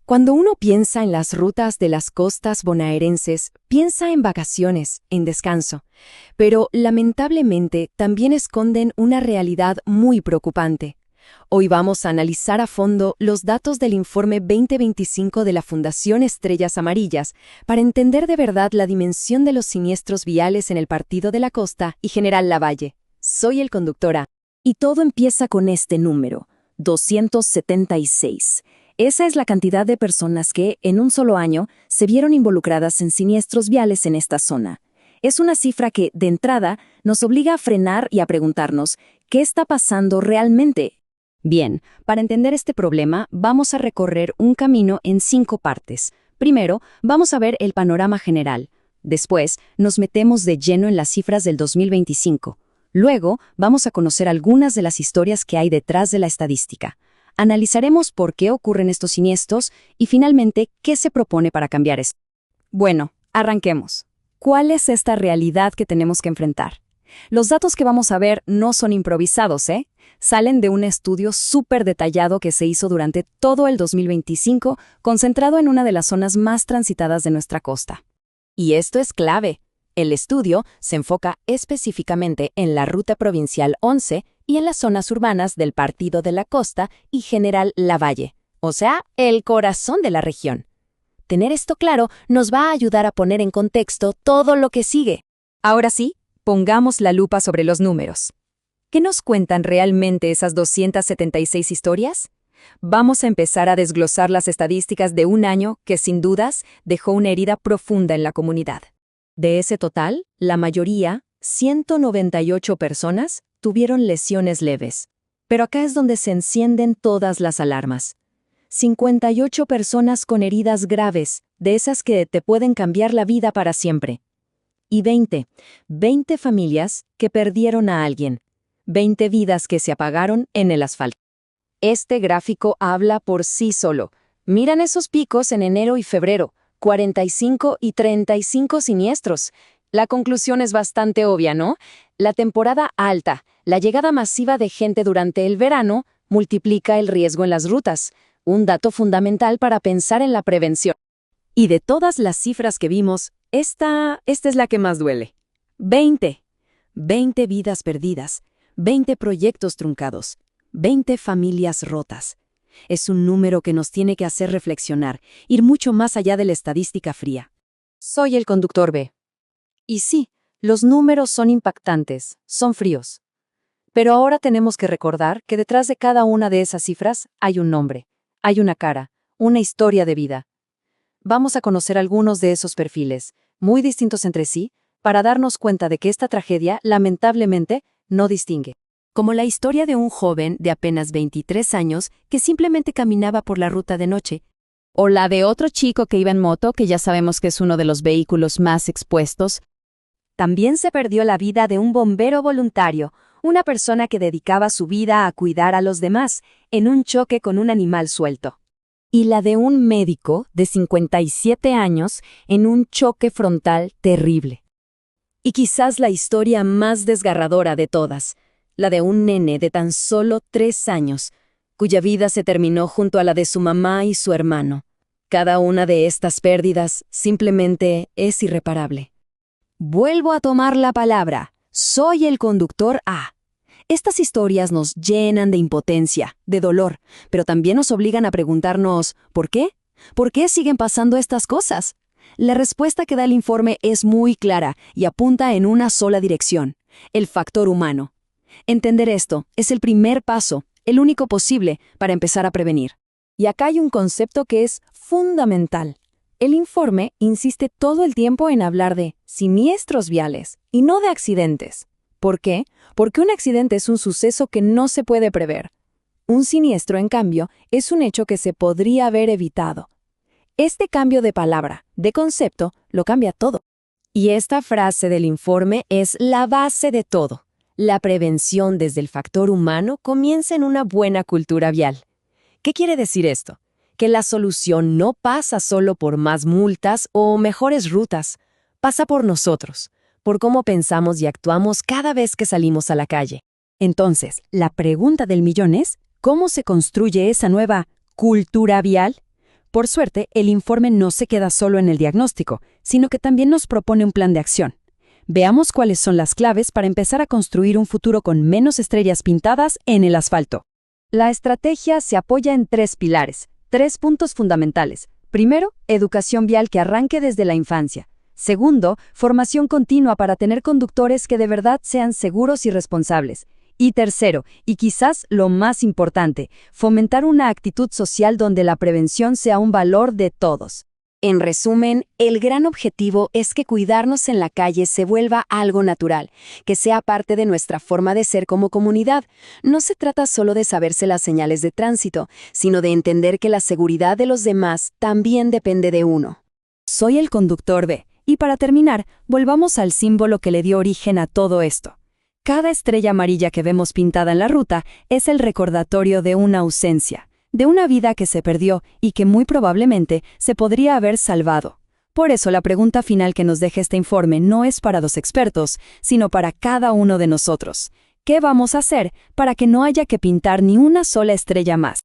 Cuando uno piensa en las rutas de las costas bonaerenses, piensa en vacaciones, en descanso, pero lamentablemente también esconden una realidad muy preocupante. Hoy vamos a analizar a fondo los datos del informe 2025 de la Fundación Estrellas Amarillas para entender de verdad la dimensión de los siniestros viales en el Partido de la Costa y General Lavalle. Soy el conductor A. Y todo empieza con este número, 276. Esa es la cantidad de personas que, en un solo año, se vieron involucradas en siniestros viales en esta zona. Es una cifra que, de entrada, nos obliga a frenar y a preguntarnos, ¿qué está pasando realmente? Bien, para entender este problema, vamos a recorrer un camino en 5 partes. Primero, vamos a ver el panorama general. Después, nos metemos de lleno en las cifras del 2025. Luego, vamos a conocer algunas de las historias que hay detrás de la estadística. Analizaremos por qué ocurren estos siniestros y, finalmente, qué se propone para cambiar esto. Bueno, arranquemos. ¿Cuál es esta realidad que tenemos que enfrentar? Los datos que vamos a ver no son improvisados, ¿eh? Salen de un estudio súper detallado que se hizo durante todo el 2025, concentrado en una de las zonas más transitadas de nuestra costa. Y esto es clave. El estudio se enfoca específicamente en la Ruta Provincial 11 y en las zonas urbanas del Partido de la Costa y General Lavalle, o sea, el corazón de la región. Tener esto claro nos va a ayudar a poner en contexto todo lo que sigue. Ahora sí, pongamos la lupa sobre los números. ¿Qué nos cuentan realmente esas 276 historias? Vamos a empezar a desglosar las estadísticas de un año que, sin dudas, dejó una herida profunda en la comunidad. De ese total, la mayoría, 198 personas, tuvieron lesiones leves. Pero acá es donde se encienden todas las alarmas. 58 personas con heridas graves, de esas que te pueden cambiar la vida para siempre. Y 20 familias que perdieron a alguien. 20 vidas que se apagaron en el asfalto. Este gráfico habla por sí solo. Miran esos picos en enero y febrero, 45 y 35 siniestros. La conclusión es bastante obvia, ¿no? La temporada alta, la llegada masiva de gente durante el verano, multiplica el riesgo en las rutas. Un dato fundamental para pensar en la prevención. Y de todas las cifras que vimos, esta es la que más duele. 20 vidas perdidas, 20 proyectos truncados, 20 familias rotas. Es un número que nos tiene que hacer reflexionar, ir mucho más allá de la estadística fría. Soy el conductor B. Y sí, los números son impactantes, son fríos. Pero ahora tenemos que recordar que detrás de cada una de esas cifras hay un nombre, hay una cara, una historia de vida. Vamos a conocer algunos de esos perfiles, muy distintos entre sí, para darnos cuenta de que esta tragedia, lamentablemente, no distingue. Como la historia de un joven de apenas 23 años que simplemente caminaba por la ruta de noche. O la de otro chico que iba en moto, que ya sabemos que es uno de los vehículos más expuestos. También se perdió la vida de un bombero voluntario, una persona que dedicaba su vida a cuidar a los demás, en un choque con un animal suelto. Y la de un médico de 57 años en un choque frontal terrible. Y quizás la historia más desgarradora de todas, la de un nene de tan solo 3 años, cuya vida se terminó junto a la de su mamá y su hermano. Cada una de estas pérdidas simplemente es irreparable. Vuelvo a tomar la palabra. Soy el conductor A. Estas historias nos llenan de impotencia, de dolor, pero también nos obligan a preguntarnos, ¿por qué? ¿Por qué siguen pasando estas cosas? La respuesta que da el informe es muy clara y apunta en una sola dirección: el factor humano. Entender esto es el primer paso, el único posible para empezar a prevenir. Y acá hay un concepto que es fundamental. El informe insiste todo el tiempo en hablar de siniestros viales y no de accidentes. ¿Por qué? Porque un accidente es un suceso que no se puede prever. Un siniestro, en cambio, es un hecho que se podría haber evitado. Este cambio de palabra, de concepto, lo cambia todo. Y esta frase del informe es la base de todo. La prevención desde el factor humano comienza en una buena cultura vial. ¿Qué quiere decir esto? Que la solución no pasa solo por más multas o mejores rutas, pasa por nosotros, por cómo pensamos y actuamos cada vez que salimos a la calle. Entonces, la pregunta del millón es, ¿cómo se construye esa nueva cultura vial? Por suerte, el informe no se queda solo en el diagnóstico, sino que también nos propone un plan de acción. Veamos cuáles son las claves para empezar a construir un futuro con menos estrellas pintadas en el asfalto. La estrategia se apoya en 3 pilares, 3 puntos fundamentales. Primero, educación vial que arranque desde la infancia. Segundo, formación continua para tener conductores que de verdad sean seguros y responsables. Y tercero, y quizás lo más importante, fomentar una actitud social donde la prevención sea un valor de todos. En resumen, el gran objetivo es que cuidarnos en la calle se vuelva algo natural, que sea parte de nuestra forma de ser como comunidad. No se trata solo de saberse las señales de tránsito, sino de entender que la seguridad de los demás también depende de uno. Soy el conductor B, y para terminar, volvamos al símbolo que le dio origen a todo esto. Cada estrella amarilla que vemos pintada en la ruta es el recordatorio de una ausencia, de una vida que se perdió y que muy probablemente se podría haber salvado. Por eso la pregunta final que nos deja este informe no es para los expertos, sino para cada uno de nosotros. ¿Qué vamos a hacer para que no haya que pintar ni una sola estrella más?